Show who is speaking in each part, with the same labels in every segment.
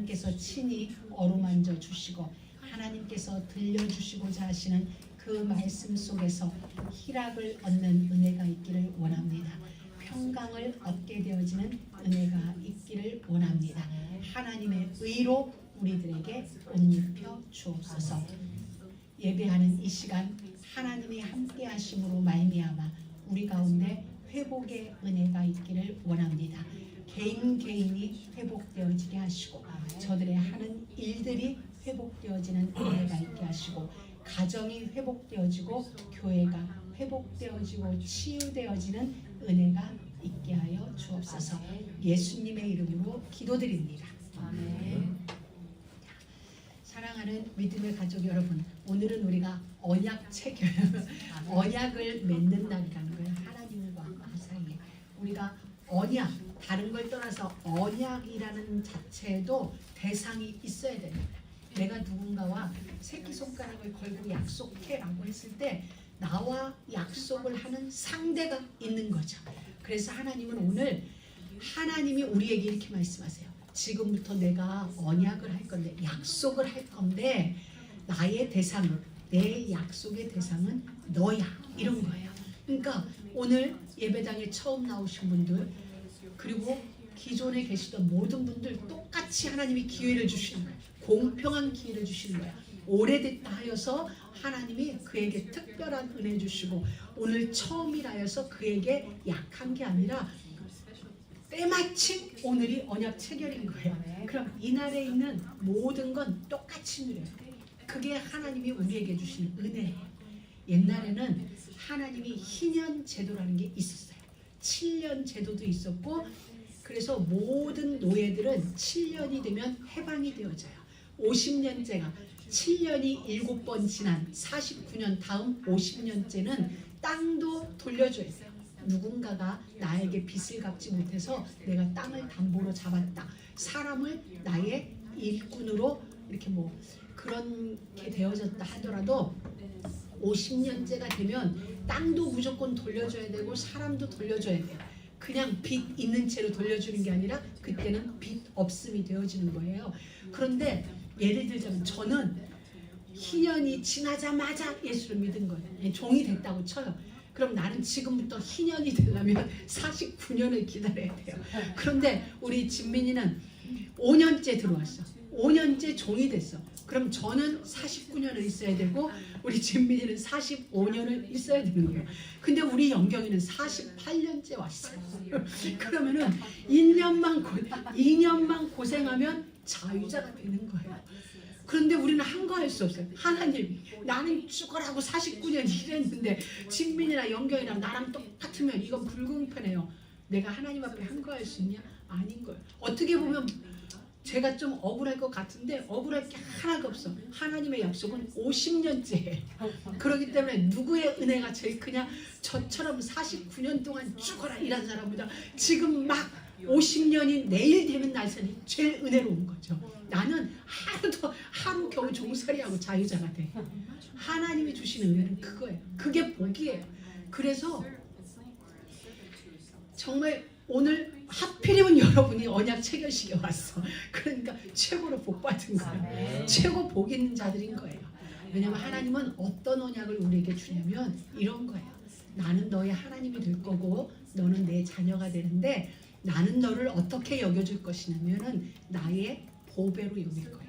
Speaker 1: 하나님께서 친히 어루만져 주시고 하나님께서 들려주시고자 하시는 그 말씀 속에서 희락을 얻는 은혜가 있기를 원합니다. 평강을 얻게 되어지는 은혜가 있기를 원합니다. 하나님의 의로 우리들에게 옷 입혀 주옵소서. 예배하는 이 시간 하나님이 함께 하심으로 말미암아 우리 가운데 회복의 은혜가 있기를 원합니다. 개인이 회복되어지게 하시고 저들의 하는 일들이 회복되어지는 은혜가 있게 하시고 가정이 회복되어지고 교회가 회복되어지고 치유되어지는 은혜가 있게 하여 주옵소서. 예수님의 이름으로 기도드립니다. 아멘. 사랑하는 믿음의 가족 여러분, 오늘은 우리가 언약 체결, 언약을 맺는 날이라는 거예요. 하나님과 사이에 우리가 언약, 다른 걸 떠나서 언약이라는 자체에도 대상이 있어야 됩니다. 내가 누군가와 새끼손가락을 걸고 약속해라고 했을 때 나와 약속을 하는 상대가 있는 거죠. 그래서 하나님은 오늘 하나님이 우리에게 이렇게 말씀하세요. 지금부터 내가 언약을 할 건데 약속을 할 건데 나의 대상은 내 약속의 대상은 너야 이런 거예요. 그러니까 오늘 예배당에 처음 나오신 분들 그리고 기존에 계시던 모든 분들 똑같이 하나님이 기회를 주시는 거예요. 공평한 기회를 주시는 거예요. 오래됐다 하여서 하나님이 그에게 특별한 은혜 주시고 오늘 처음이라 하여서 그에게 약한 게 아니라 때마침 오늘이 언약 체결인 거예요. 그럼 이날에 있는 모든 건 똑같이 누려요. 그게 하나님이 우리에게 주신 은혜예요. 옛날에는 하나님이 희년 제도라는 게 있었어요. 7년 제도도 있었고 그래서 모든 노예들은 7년이 되면 해방이 되어져요. 50년째가 7년이 7번 지난 49년 다음 50년째는 땅도 돌려줘야 돼요. 누군가가 나에게 빚을 갚지 못해서 내가 땅을 담보로 잡았다. 사람을 나의 일꾼으로 이렇게 뭐 그렇게 되어졌다 하더라도 50년째가 되면 땅도 무조건 돌려줘야 되고 사람도 돌려줘야 돼요. 그냥 빚 있는 채로 돌려주는 게 아니라 그때는 빚 없음이 되어지는 거예요. 그런데 예를 들자면 저는 희년이 지나자마자 예수를 믿은 거예요. 종이 됐다고 쳐요. 그럼 나는 지금부터 희년이 되려면 49년을 기다려야 돼요. 그런데 우리 진민이는 5년째 들어왔어. 5년째 종이 됐어. 그럼 저는 49년을 있어야 되고 우리 진민이는 45년을 있어야 되는 거예요. 근데 우리 영경이는 48년째 왔어요. 그러면은 2년만 고생하면 자유자가 되는 거예요. 그런데 우리는 한가할 수 없어요. 하나님, 나는 죽으라고 49년 일했는데 진민이나 영경이랑 나랑 똑같으면 이건 불공평해요. 내가 하나님 앞에 한가할 수 있냐? 아닌 거예요. 어떻게 보면 제가 좀 억울할 것 같은데 억울할 게 하나도 없어. 하나님의 약속은 50년째예요. 그렇기 때문에 누구의 은혜가 제일 크냐? 저처럼 49년 동안 죽어라 일한 사람보다 지금 막 50년이 내일 되는 날선이 제일 은혜로운 거죠. 나는 하루 겨우 종살이하고 자유자가 돼. 하나님이 주시는 은혜는 그거예요. 그게 복이에요. 그래서 정말 오늘 하필이면 여러분이 언약 체결식에 왔어. 그러니까 최고로 복 받은 거예요. 최고 복 있는 자들인 거예요. 왜냐하면 하나님은 어떤 언약을 우리에게 주냐면 이런 거예요. 나는 너의 하나님이 될 거고 너는 내 자녀가 되는데 나는 너를 어떻게 여겨줄 것이냐면은 나의 보배로 여길 거야.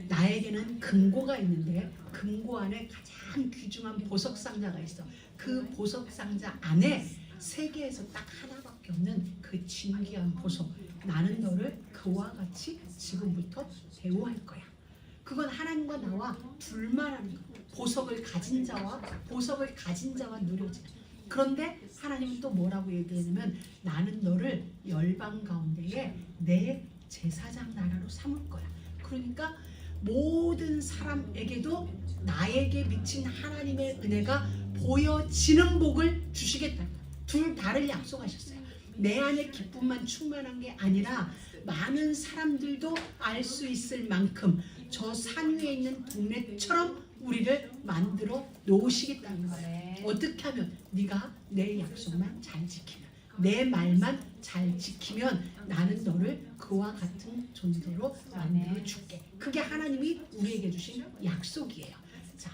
Speaker 1: 나에게는 금고가 있는데 금고 안에 가장 귀중한 보석 상자가 있어. 그 보석 상자 안에 세계에서 딱 하나밖에 없는 그 진귀한 보석. 나는 너를 그와 같이 지금부터 대우할 거야. 그건 하나님과 나와 둘만 하는 거야. 보석을 가진 자와 누려져. 그런데 하나님은 또 뭐라고 얘기하냐면 나는 너를 열방 가운데에 내 제사장 나라로 삼을 거야. 그러니까 모든 사람에게도 나에게 미친 하나님의 은혜가 보여지는 복을 주시겠다. 둘 다를 약속하셨어요. 내 안에 기쁨만 충만한 게 아니라 많은 사람들도 알 수 있을 만큼 저 산 위에 있는 동네처럼 우리를 만들어 놓으시겠다는 거예요. 어떻게 하면? 네가 내 약속만 잘 지키면. 내 말만 잘 지키면 나는 너를 그와 같은 존재로 만들어 줄게. 그게 하나님이 우리에게 주신 약속이에요. 자,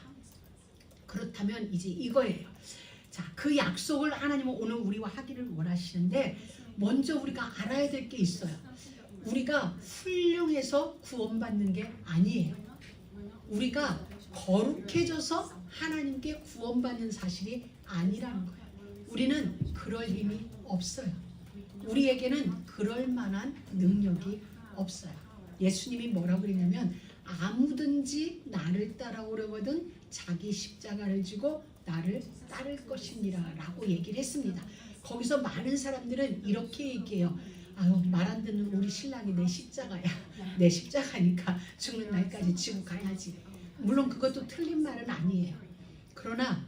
Speaker 1: 그렇다면 이제 이거예요. 자, 그 약속을 하나님은 오늘 우리와 하기를 원하시는데 먼저 우리가 알아야 될 게 있어요. 우리가 훌륭해서 구원받는 게 아니에요. 우리가 거룩해져서 하나님께 구원받는 사실이 아니라는 거예요. 우리는 그럴 힘이 없어요. 우리에게는 그럴 만한 능력이 없어요. 예수님이 뭐라고 그랬냐면 아무든지 나를 따라오려거든 자기 십자가를 지고 나를 따를 것이니라 라고 얘기를 했습니다. 거기서 많은 사람들은 이렇게 얘기해요. 아유, 말 안 듣는 우리 신랑이 내 십자가야. 내 십자가니까 죽는 날까지 지고 가야지. 물론 그것도 틀린 말은 아니에요. 그러나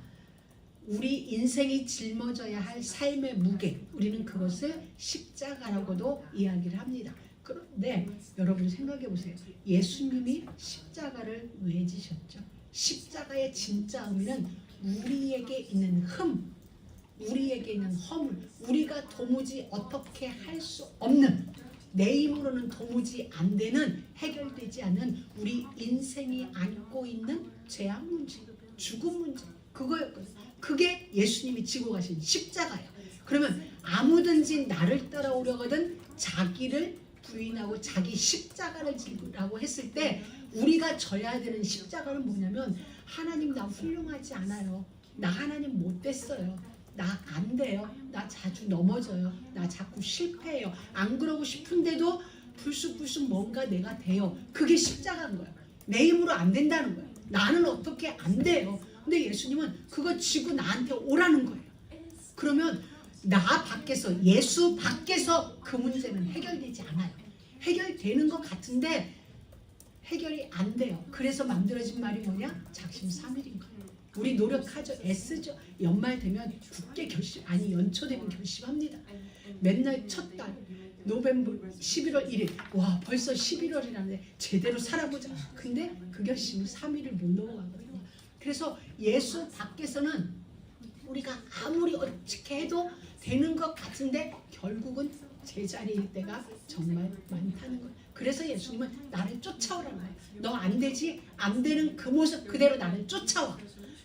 Speaker 1: 우리 인생이 짊어져야 할 삶의 무게, 우리는 그것을 십자가라고도 이야기를 합니다. 그런데 여러분 생각해 보세요. 예수님이 십자가를 왜 지셨죠? 십자가의 진짜 의미는 우리에게 있는 흠, 우리에게 있는 허물, 우리가 도무지 어떻게 할 수 없는, 내 힘으로는 도무지 안 되는, 해결되지 않는 우리 인생이 안고 있는 죄악 문제, 죽음 문제, 그거였거든요. 그게 예수님이 지고 가신 십자가예요. 그러면 아무든지 나를 따라오려거든 자기를 부인하고 자기 십자가를 지라고 했을 때 우리가 져야 되는 십자가는 뭐냐면 하나님 나 훌륭하지 않아요. 나 하나님 못 됐어요. 나 안 돼요. 나 자주 넘어져요. 나 자꾸 실패해요. 안 그러고 싶은데도 불쑥불쑥 뭔가 내가 돼요. 그게 십자가인 거예요. 내 힘으로 안 된다는 거예요. 나는 어떻게 안 돼요. 근데 예수님은 그거 지고 나한테 오라는 거예요. 그러면 나 밖에서, 예수 밖에서 그 문제는 해결되지 않아요. 해결되는 것 같은데 해결이 안 돼요. 그래서 만들어진 말이 뭐냐? 작심삼일인 거예요. 우리 노력하죠. 애쓰죠. 연말 되면 굳게 연초 되면 결심합니다. 맨날 첫 달 노벰버 11월 1일 와 벌써 11월이라는데 제대로 살아보자. 근데 그 결심을 3일을 못 넘어가거든요. 그래서 예수 밖에서는 우리가 아무리 어떻게 해도 되는 것 같은데 결국은 제자리일 때가 정말 많다는 거예요. 그래서 예수님은 나를 쫓아오라는 거예요. 너 안 되지? 안 되는 그 모습 그대로 나를 쫓아와.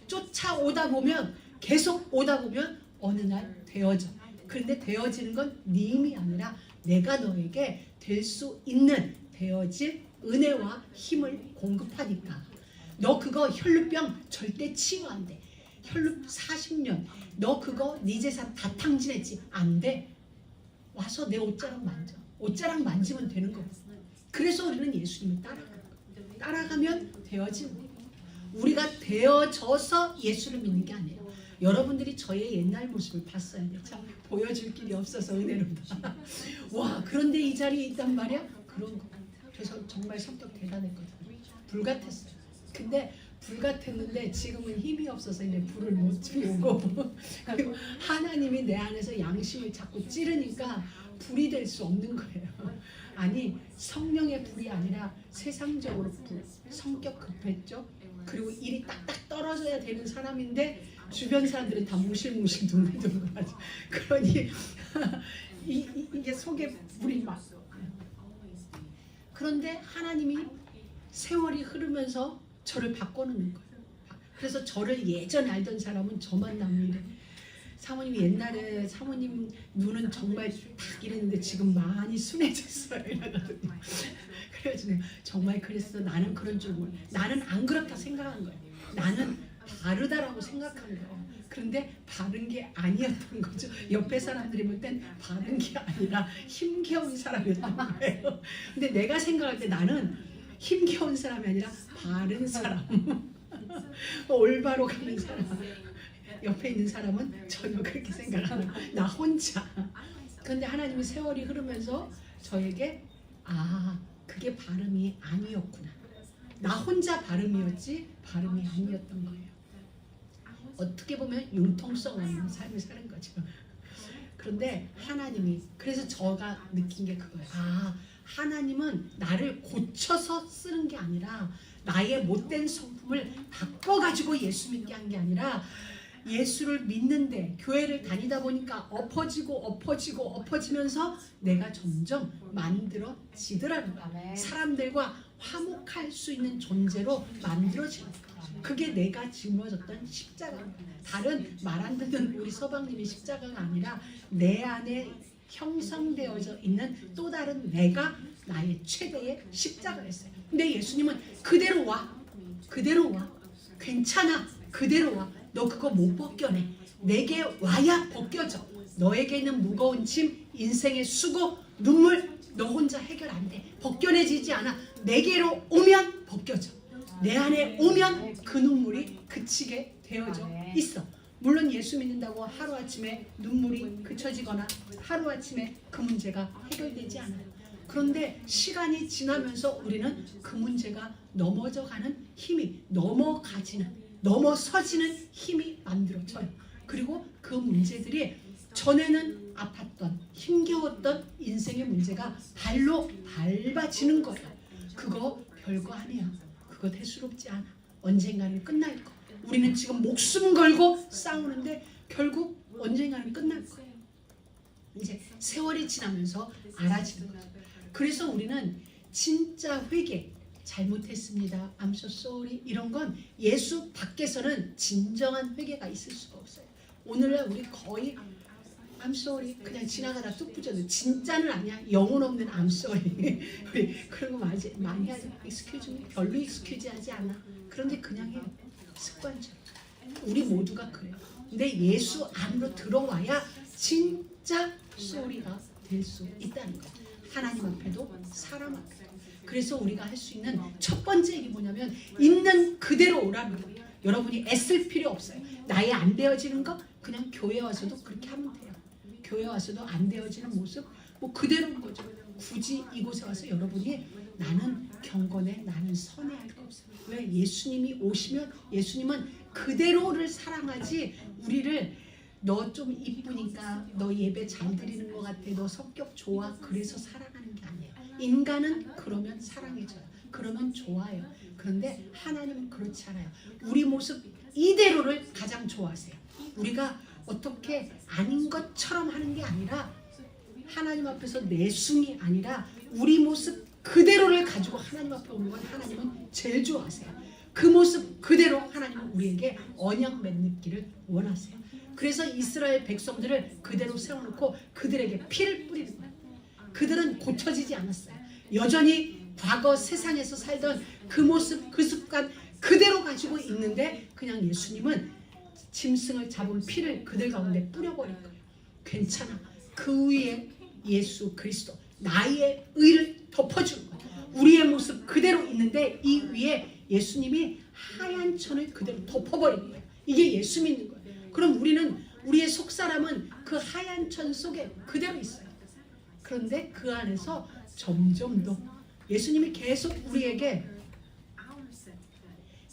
Speaker 1: 쫓아오다 보면 계속 오다 보면 어느 날 되어져. 그런데 되어지는 건 네 힘이 아니라 내가 너에게 될 수 있는 되어질 은혜와 힘을 공급하니까. 너 그거 혈루병 절대 치유 안 돼. 혈루 40년 너 그거 네 재산 다 탕진했지? 안 돼. 와서 내 옷자락 만져. 옷자락 만지면 되는 거고. 그래서 우리는 예수님을 따라가면 되어지는 거예요. 우리가 되어져서 예수를 믿는 게 아니에요. 여러분들이 저의 옛날 모습을 봤어야 돼. 참 보여줄 길이 없어서 은혜롭다. 와 그런데 이 자리에 있단 말이야? 그런 거. 그래서 정말 성격 대단했거든요. 불같았어요. 근데 불같았는데 지금은 힘이 없어서 이제 불을 못 피우고 그리고 하나님이 내 안에서 양심을 자꾸 찌르니까 불이 될 수 없는 거예요. 아니 성령의 불이 아니라 세상적으로 불, 성격 급했죠. 그리고 일이 딱딱 떨어져야 되는 사람인데 주변 사람들은 다 무실무실 둥글둥글하죠. 그러니 이게 속에 불이 막. 그런데 하나님이 세월이 흐르면서 저를 바꿔놓는 거예요. 그래서 저를 예전에 알던 사람은 저 만나면 이래. 사모님이 옛날에 사모님 눈은 정말 딱 이랬는데 지금 많이 순해졌어요. 이러거든요. 그래가지고 정말 그랬어. 나는 그런 줄 몰라. 나는 안 그렇다 생각한 거예요. 나는 바르다라고 생각한 거예요. 그런데 바른 게 아니었던 거죠. 옆에 사람들이 볼 땐 바른 게 아니라 힘겨운 사람이었던 거예요. 근데 내가 생각할 때 나는 힘겨운 사람이 아니라 바른 사람. 올바로 가는 사람. 옆에 있는 사람은 전혀 그렇게 생각하는 나 혼자. 그런데 하나님이 세월이 흐르면서 저에게 그게 발음이 아니었구나. 나 혼자 발음이었지 발음이 아니었던 거예요. 어떻게 보면 융통성 없는 삶을 사는 거죠. 그런데 하나님이 그래서 제가 느낀 게 그거예요. 하나님은 나를 고쳐서 쓰는 게 아니라 나의 못된 성품을 바꿔가지고 예수 믿게 한 게 아니라 예수를 믿는데 교회를 다니다 보니까 엎어지면서 내가 점점 만들어지더라는 거야. 사람들과 화목할 수 있는 존재로 만들어지는 거야. 그게 내가 짊어졌던 십자가입니다. 다른 말 안 듣는 우리 서방님의 십자가가 아니라 내 안에 형성되어져 있는 또 다른 내가 나의 최대의 십자가였어요. 근데 예수님은 그대로 와. 괜찮아. 그대로 와. 너 그거 못 벗겨내. 내게 와야 벗겨져. 너에게는 무거운 짐, 인생의 수고, 눈물 너 혼자 해결 안 돼. 벗겨내지지 않아. 내게로 오면 벗겨져. 내 안에 오면 그 눈물이 그치게 되어져 있어. 물론 예수 믿는다고 하루아침에 눈물이 그쳐지거나 하루아침에 그 문제가 해결되지 않아요. 그런데 시간이 지나면서 우리는 그 문제가 넘어져가는 힘이 넘어서지는 힘이 만들어져요. 그리고 그 문제들이 전에는 아팠던 힘겨웠던 인생의 문제가 발로 밟아지는 거예요. 그거 별거 아니야. 그거 대수롭지 않아. 언젠가는 끝날 거. 우리는 지금 목숨 걸고 싸우는데 결국 언젠가는 끝날 거예요. 이제 세월이 지나면서 알아지는 거죠. 그래서 우리는 진짜 회개, 잘못했습니다, I'm so sorry 이런 건 예수 밖에서는 진정한 회개가 있을 수가 없어요. 오늘날 우리 거의 I'm sorry 그냥 지나가다 뚝 붙여도 진짜는 아니야. 영혼 없는 I'm sorry 우리 그런 거 많이 하죠. excuse me 별로 excuse 하지 않아. 그런데 그냥 해요. 습관처럼. 우리 모두가 그래요. 근데 예수 안으로 들어와야 진짜 sorry가 될 수 있다는 거예요. 하나님 앞에도 사람 앞에도. 그래서 우리가 할 수 있는 첫 번째 일이 뭐냐면 있는 그대로 오라는 거예요. 여러분이 애쓸 필요 없어요. 나의 안 되어지는 거 그냥 교회 와서도 그렇게 하면 돼요. 교회 와서도 안 되어지는 모습 뭐 그대로인 거죠. 굳이 이곳에 와서 여러분이 나는 경건해, 나는 선해할 거 없어요. 왜? 예수님이 오시면 예수님은 그대로를 사랑하지 우리를 너 좀 이쁘니까 너 예배 잘 드리는 것 같아, 너 성격 좋아 그래서 사랑하는 게 아니에요. 인간은 그러면 사랑해줘요. 그러면 좋아요. 그런데 하나님은 그렇지 않아요. 우리 모습 이대로를 가장 좋아하세요. 우리가 어떻게 아닌 것처럼 하는 게 아니라 하나님 앞에서 내숭이 아니라 우리 모습 그대로를 가지고 하나님 앞에 오는 건 하나님은 제일 좋아하세요. 그 모습 그대로 하나님은 우리에게 언약 맺기를 원하세요. 그래서 이스라엘 백성들을 그대로 세워놓고 그들에게 피를 뿌리는 거예요. 그들은 고쳐지지 않았어요. 여전히 과거 세상에서 살던 그 모습 그 습관 그대로 가지고 있는데 그냥 예수님은 짐승을 잡은 피를 그들 가운데 뿌려버린 거예요. 괜찮아. 그 위에 예수 그리스도 나의 의를 덮어주는 거예요. 우리의 모습 그대로 있는데 이 위에 예수님이 하얀 천을 그대로 덮어버린 거예요. 이게 예수 믿는 거예요. 그럼 우리는 우리의 속사람은 그 하얀 천 속에 그대로 있어요. 그런데 그 안에서 점점 더 예수님이 계속 우리에게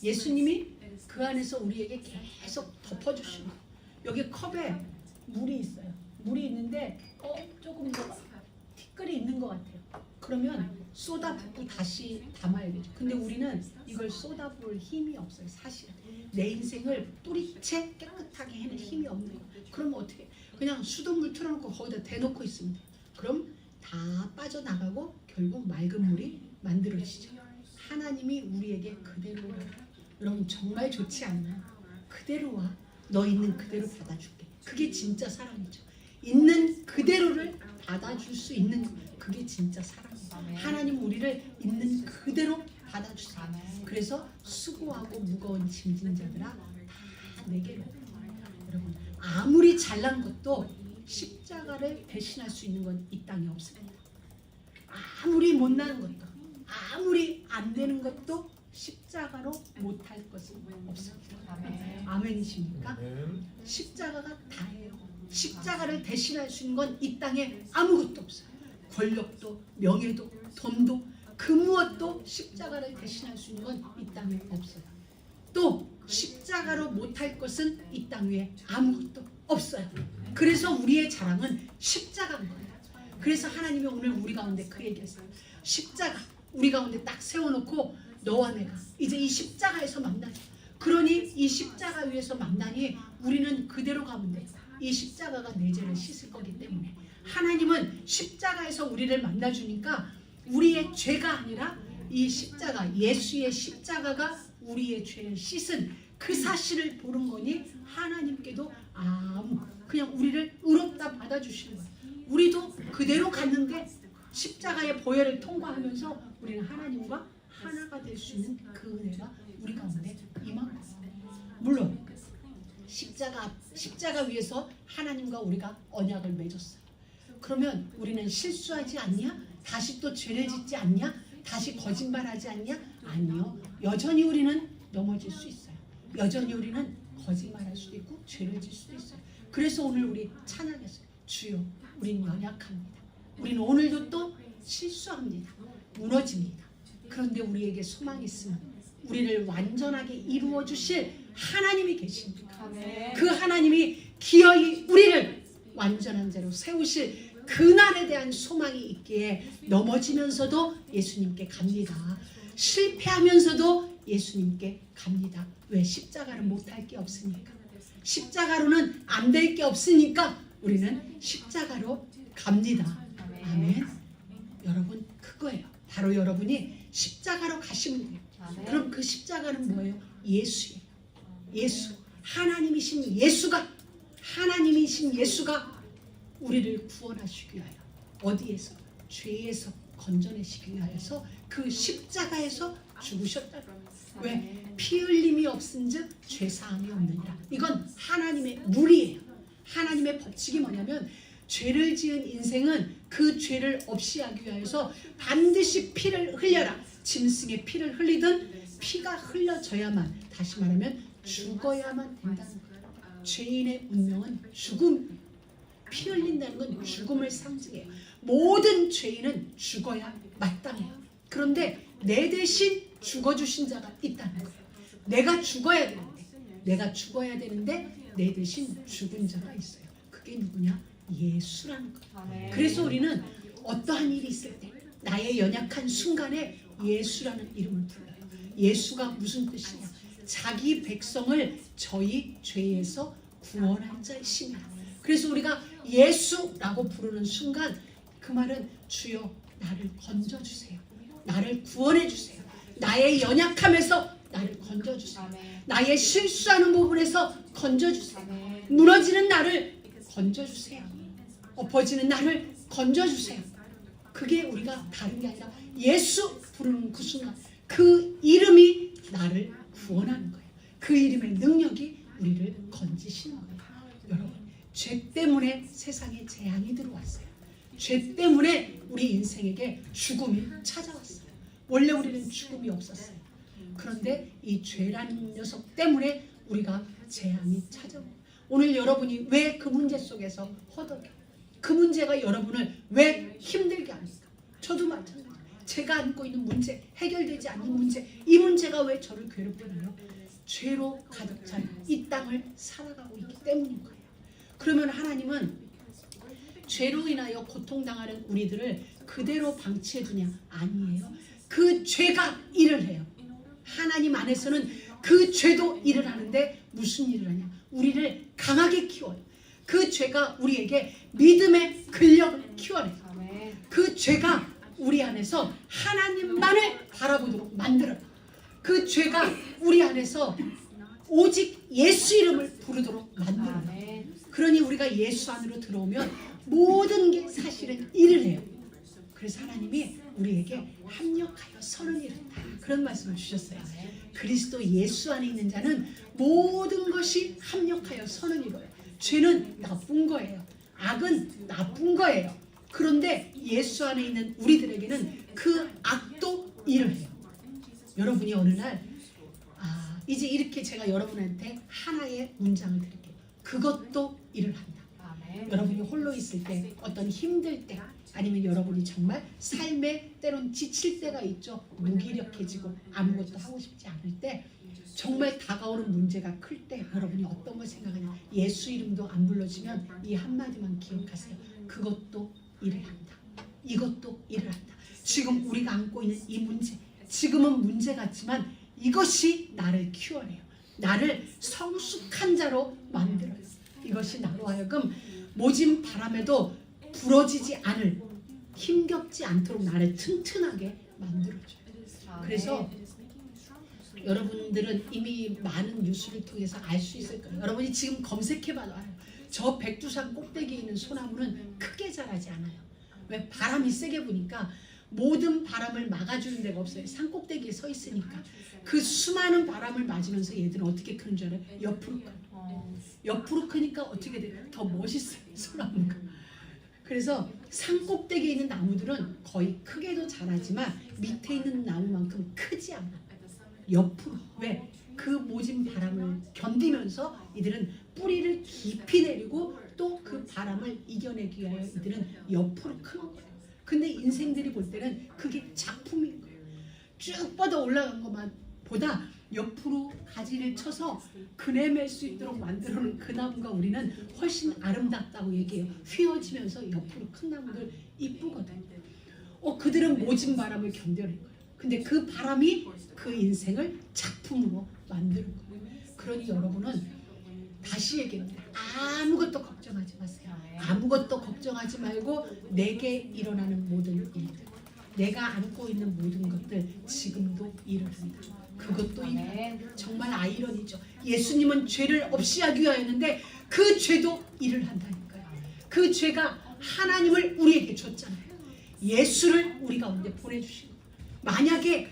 Speaker 1: 예수님이 그 안에서 우리에게 계속 덮어주시는 거예요. 여기 컵에 물이 있어요. 물이 있는데 조금 더 티끌이 있는 것 같아요. 그러면 쏟아붓고 다시 담아야겠죠. 근데 우리는 이걸 쏟아부을 힘이 없어요. 사실은 내 인생을 뿌리채 깨끗하게 해낼 힘이 없는 거예요. 그럼 어떻게? 그냥 수돗물 틀어놓고 거기다 대놓고 있으면 돼요. 그럼 다 빠져나가고 결국 맑은 물이 만들어지죠. 하나님이 우리에게 그대로 와. 여러분 정말 좋지 않나요? 그대로 와. 너 있는 그대로 받아줄게. 그게 진짜 사랑이죠. 있는 그대로를 받아줄 수 있는 그게 진짜 사랑이에요. 하나님 우리를 있는 그대로 받아주세요. 그래서 수고하고 무거운 짐진 자들아 다 내게로. 여러분 아무리 잘난 것도 십자가를 대신할 수 있는 건 이 땅에 없습니다. 아무리 못난 것도 아무리 안 되는 것도 십자가로 못할 것은 없습니다. 아멘이십니까? 십자가가 다예요. 십자가를 대신할 수 있는 건 이 땅에 아무것도 없어요. 권력도 명예도 돈도 그 무엇도 십자가를 대신할 수 있는 건 이 땅에 없어요. 또 십자가로 못할 것은 이 땅 위에 아무것도 없어요. 그래서 우리의 자랑은 십자가인 거예요. 그래서 하나님이 오늘 우리 가운데 그 얘기했어요. 십자가 우리 가운데 딱 세워놓고 너와 내가 이제 이 십자가에서 만나자. 그러니 이 십자가 위에서 만나니 우리는 그대로 가면 돼. 이 십자가가 내 죄를 씻을 거기 때문에 하나님은 십자가에서 우리를 만나주니까 우리의 죄가 아니라 이 십자가, 예수의 십자가가 우리의 죄를 씻은 그 사실을 보는 거니 하나님께도 그냥 우리를 의롭다 받아주시는 거예요. 우리도 그대로 갔는데 십자가의 보혈을 통과하면서 우리는 하나님과 하나가 될 수 있는 그 은혜가 우리 가운데 임한 거예요. 물론 십자가 위에서 하나님과 우리가 언약을 맺었어요. 그러면 우리는 실수하지 않냐? 다시 또 죄를 짓지 않냐? 다시 거짓말하지 않냐? 아니요. 여전히 우리는 넘어질 수 있어요. 여전히 우리는 거짓말할 수도 있고 죄를 질 수도 있어요. 그래서 오늘 우리 찬양했어요. 주여, 우리는 연약합니다. 우리는 오늘도 또 실수합니다. 무너집니다. 그런데 우리에게 소망이 있으면 우리를 완전하게 이루어 주실 하나님이 계십니다. 그 하나님이 기어이 우리를 완전한 자로 세우실 그날에 대한 소망이 있기에 넘어지면서도 예수님께 갑니다. 실패하면서도 예수님께 갑니다. 왜? 십자가를 못할 게 없으니까. 십자가로는 안 될 게 없으니까 우리는 십자가로 갑니다. 아멘. 여러분, 그거예요. 바로 여러분이 십자가로 가시면 돼요. 그럼 그 십자가는 뭐예요? 예수예요. 예수. 하나님이신 예수가 우리를 구원하시기 위하여 어디에서? 죄에서 건져내시기 위하여서 그 십자가에서 죽으셨다는 거예요. 왜? 피 흘림이 없은즉 죄사함이 없느니라. 이건 하나님의 룰이에요. 하나님의 법칙이 뭐냐면 죄를 지은 인생은 그 죄를 없이 하기 위하여서 반드시 피를 흘려라. 짐승의 피를 흘리든 피가 흘려져야만, 다시 말하면 죽어야만 된다는 거예요. 죄인의 운명은 죽음. 피 흘린다는 건 죽음을 상징해요. 모든 죄인은 죽어야 마땅해요. 그런데 내 대신 죽어주신 자가 있다는 거예요. 내가 죽어야 되는데 내 대신 죽은 자가 있어요. 그게 누구냐? 예수라는 거예요. 그래서 우리는 어떠한 일이 있을 때 나의 연약한 순간에 예수라는 이름을 불러요. 예수가 무슨 뜻이냐? 자기 백성을 저희 죄에서 구원한 자이십니다. 그래서 우리가 예수라고 부르는 순간 그 말은 주여 나를 건져주세요. 나를 구원해주세요. 나의 연약함에서 나를 건져주세요. 나의 실수하는 부분에서 건져주세요. 무너지는 나를 건져주세요. 엎어지는 나를 건져주세요. 그게 우리가 다른 게 아니라 예수 부르는 그 순간 그 이름이 나를 구원하는 거예요. 그 이름의 능력이 우리를 건지시는 거예요. 여러분, 죄 때문에 세상에 재앙이 들어왔어요. 죄 때문에 우리 인생에게 죽음이 찾아왔어요. 원래 우리는 죽음이 없었어요. 그런데 이 죄라는 녀석 때문에 우리가 재앙이 찾아오고, 오늘 여러분이 왜 그 문제 속에서 허덕여요? 그 문제가 여러분을 왜 힘들게 합니까? 저도 마찬가지예요. 제가 안고 있는 문제, 해결되지 않는 문제, 이 문제가 왜 저를 괴롭히나요? 죄로 가득 찬 이 땅을 살아가고 있기 때문인 거예요. 그러면 하나님은 죄로 인하여 고통당하는 우리들을 그대로 방치해 두냐? 아니에요. 그 죄가 일을 해요. 하나님 안에서는 그 죄도 일을 하는데 무슨 일을 하냐? 우리를 강하게 키워요. 그 죄가 우리에게 믿음의 근력을 키워내요. 그 죄가 우리 안에서 하나님만을 바라보도록 만들어요. 그 죄가 우리 안에서 오직 예수 이름을 부르도록 만들어요. 그러니 우리가 예수 안으로 들어오면 모든 게 사실은 일을 해요. 그래서 하나님이 우리에게 합력하여 선을 이룬다, 그런 말씀을 주셨어요. 그리스도 예수 안에 있는 자는 모든 것이 합력하여 선을 이뤄요. 죄는 나쁜 거예요. 악은 나쁜 거예요. 그런데 예수 안에 있는 우리들에게는 그 악도 일을 해요. 여러분이 어느 날 이제 이렇게 제가 여러분한테 하나의 문장을 드릴게요. 그것도 일을 한다. 여러분이 홀로 있을 때, 어떤 힘들 때, 아니면 여러분이 정말 삶에 때론 지칠 때가 있죠. 무기력해지고 아무것도 하고 싶지 않을 때, 정말 다가오는 문제가 클 때 여러분이 어떤 걸 생각하냐? 예수 이름도 안 불러지면 이 한마디만 기억하세요. 그것도 일을 한다. 이것도 일을 한다. 지금 우리가 안고 있는 이 문제, 지금은 문제 같지만 이것이 나를 키워내요. 나를 성숙한 자로 만들어요. 이것이 나로 하여금 모진 바람에도 부러지지 않을, 힘겹지 않도록 나를 튼튼하게 만들어줘요. 그래서 여러분들은 이미 많은 뉴스를 통해서 알 수 있을 거예요. 여러분이 지금 검색해봐도 알아요. 저 백두산 꼭대기에 있는 소나무는 크게 자라지 않아요. 왜? 바람이 세게 부니까 모든 바람을 막아주는 데가 없어요. 산 꼭대기에 서 있으니까. 그 수많은 바람을 맞으면서 얘들은 어떻게 크는 줄 알아요? 옆으로 커요. 옆으로 크니까 어떻게 돼요? 더 멋있어요. 소나무가. 그래서 산 꼭대기에 있는 나무들은 거의 크게도 자라지만 밑에 있는 나무만큼 크지 않아. 옆으로. 왜? 그 모진 바람을 견디면서 이들은 뿌리를 깊이 내리고 또 그 바람을 이겨내기 위하여 이들은 옆으로 크는 거예요. 근데 인생들이 볼 때는 그게 작품인 거예요. 쭉 뻗어 올라간 것만 보다 옆으로 가지를 쳐서 그네 맬 수 있도록 만들어놓은 그 나무가 우리는 훨씬 아름답다고 얘기해요. 휘어지면서 옆으로 큰 나무들 이쁘거든. 그들은 모진 바람을 견뎌낸 거예요. 근데 그 바람이 그 인생을 작품으로 만드는 거예요. 그러니 여러분은 다시 얘기합니다. 아무것도 걱정하지 마세요. 아무것도 걱정하지 말고 내게 일어나는 모든 일들, 내가 안고 있는 모든 것들 지금도 일을 한다. 그것도 일을. 정말 아이러니죠. 예수님은 죄를 없이 하기 위하였는데 그 죄도 일을 한다니까요. 그 죄가 하나님을 우리에게 줬잖아요. 예수를 우리 가운데 보내주신 거예요. 만약에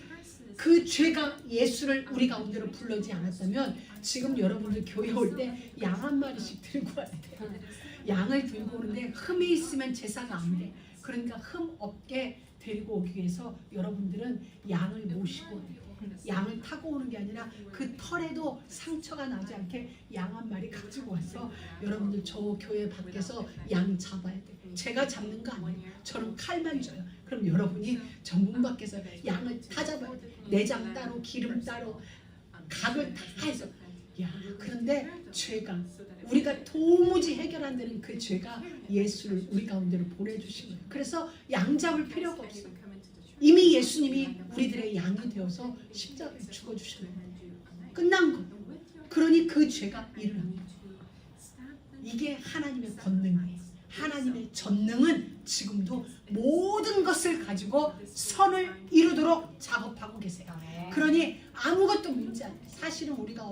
Speaker 1: 그 죄가 예수를 우리 가운데로 불러지 않았다면 지금 여러분들 교회 올 때 양 한 마리씩 들고 와야 돼요. 양을 들고 오는데 흠이 있으면 제사가 안 돼. 그러니까 흠 없게 데리고 오기 위해서 여러분들은 양을 모시고 양을 타고 오는 게 아니라 그 털에도 상처가 나지 않게 양 한 마리 가지고 와서 여러분들 저 교회 밖에서 양 잡아야 돼. 제가 잡는 거 아니에요. 저는 칼만 줘요. 그럼 여러분이 저 문 밖에서 양을 다 잡아야 돼. 내장 따로 기름 따로 각을 다 해서. 그런데 죄가 우리가 도무지 해결 안 되는 그 죄가 예수를 우리 가운데로 보내주신 거예요. 그래서 양 잡을 필요가 없어요. 이미 예수님이 우리들의 양이 되어서 십자가에 죽어주셨어요. 끝난 거. 그러니 그 죄가 일어난 거예요. 이게 하나님의 권능이에요. 하나님의 전능은 지금도 모든 것을 가지고 선을 이루도록 작업하고 계세요. 그러니 아무것도 문제 안 돼요. 사실은 우리가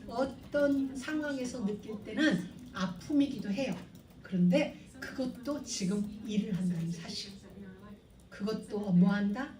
Speaker 1: 어떤 상황에서 느낄 때는 아픔이기도 해요. 그런데 그것도 지금 일을 한다는 사실. 그것도 뭐 한다?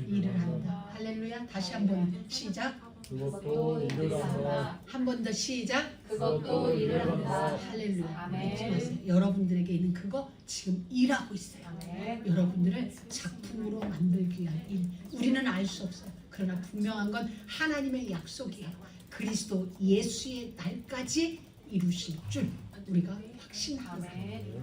Speaker 1: 일을 한다. 할렐루야. 다시 한번 시작.
Speaker 2: 그것도 일을 한다.
Speaker 1: 한 번 더 시작.
Speaker 2: 그것도 일을 한다.
Speaker 1: 할렐루야.
Speaker 2: 아멘.
Speaker 1: 잊지 마세요. 여러분들에게 있는 그거 지금 일하고 있어요.
Speaker 2: 아멘.
Speaker 1: 여러분들을 작품으로 만들기 위한 일. 우리는 알 수 없어요. 그러나 분명한 건 하나님의 약속이에요. 그리스도 예수의 날까지 이루실 줄 우리가 확신하고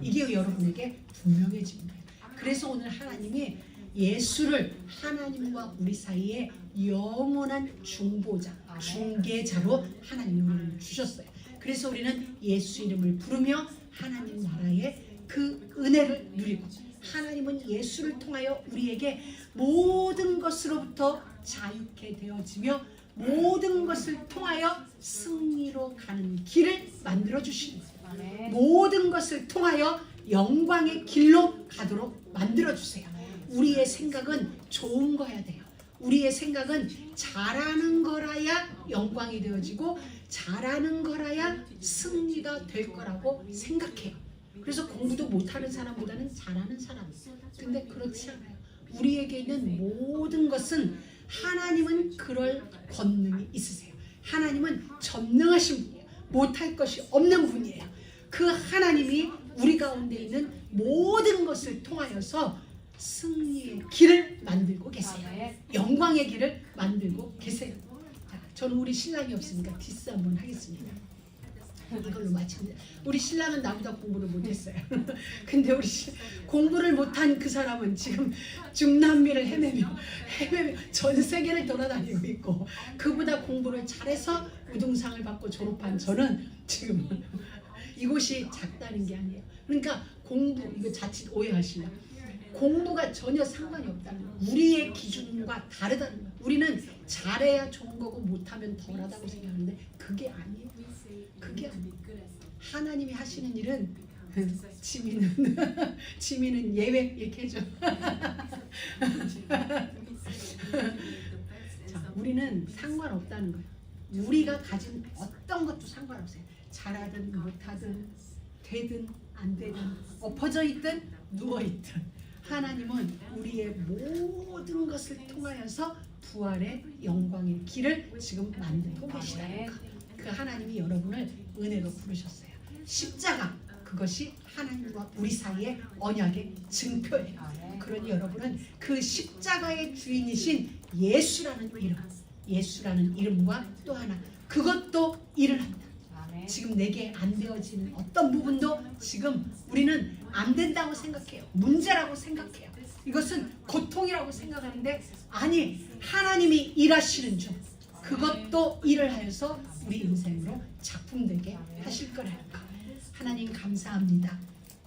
Speaker 1: 이게 여러분에게 분명해집니다. 그래서 오늘 하나님이 예수를 하나님과 우리 사이에 영원한 중보자, 중개자로 하나님이 우리를 주셨어요. 그래서 우리는 예수 이름을 부르며 하나님 나라의 그 은혜를 누리고 하나님은 예수를 통하여 우리에게 모든 것으로부터 자유케 되어지며 모든 것을 통하여 승리로 가는 길을 만들어 주시는 거예요. 모든 것을 통하여 영광의 길로 가도록 만들어 주세요. 우리의 생각은 좋은 거야 돼요. 우리의 생각은 잘하는 거라야 영광이 되어지고 잘하는 거라야 승리가 될 거라고 생각해요. 그래서 공부도 못하는 사람보다는 잘하는 사람. 근데 그렇지 않아요. 우리에게 있는 모든 것은 하나님은 그럴 권능이 있으세요. 하나님은 전능하신 분이에요. 못할 것이 없는 분이에요. 그 하나님이 우리 가운데 있는 모든 것을 통하여서 승리의 길을 만들고 계세요. 영광의 길을 만들고 계세요. 자, 저는 우리 신랑이 없으니까 디스 한번 하겠습니다. 이걸로 마칩니다. 우리 신랑은 나보다 공부를 못했어요. 근데 우리 공부를 못한 그 사람은 지금 중남미를 헤매며 전 세계를 돌아다니고 있고 그보다 공부를 잘해서 우등상을 받고 졸업한 저는 지금 이곳이 작다는 게 아니에요. 그러니까 공부, 이거 자칫 오해하시나 공부가 전혀 상관이 없다는 거예요. 우리의 기준과 다르다는 거예요. 우리는 잘해야 좋은 거고 못하면 덜하다고 생각하는데 그게 아니에요. 그게 아니에요. 하나님이 하시는 일은 지민은 예외 이렇게 해줘. 자, 우리는 상관없다는 거예요. 우리가 가진 어떤 것도 상관없어요. 잘하든 못하든 되든 안 되든 엎어져 있든 누워 있든 하나님은 우리의 모든 것을 통하여서 부활의 영광의 길을 지금 만들고 계시다는 거. 그 하나님이 여러분을 은혜로 부르셨어요. 십자가 그것이 하나님과 우리 사이의 언약의 증표예요. 그러니 여러분은 그 십자가의 주인이신 예수라는 이름과 또 하나 그것도 일을 한다. 지금 내게 안 되어지는 어떤 부분도 지금 우리는 안 된다고 생각해요. 문제라고 생각해요. 이것은 고통이라고 생각하는데 아니 하나님이 일하시는 중 그것도 일을 하여서 우리 인생으로 작품되게 하실 거라는 거. 하나님 감사합니다.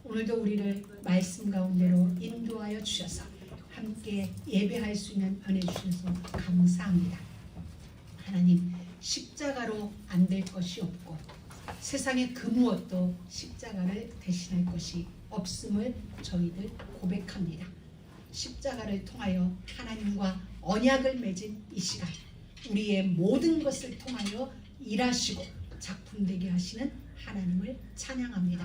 Speaker 1: 오늘도 우리를 말씀 가운데로 인도하여 주셔서 함께 예배할 수 있는 은혜 주셔서 감사합니다. 하나님 십자가로 안 될 것이 없고 세상의 그 무엇도 십자가를 대신할 것이 없음을 저희들 고백합니다. 십자가를 통하여 하나님과 언약을 맺은 이 시간 우리의 모든 것을 통하여 일하시고 작품되게 하시는 하나님을 찬양합니다.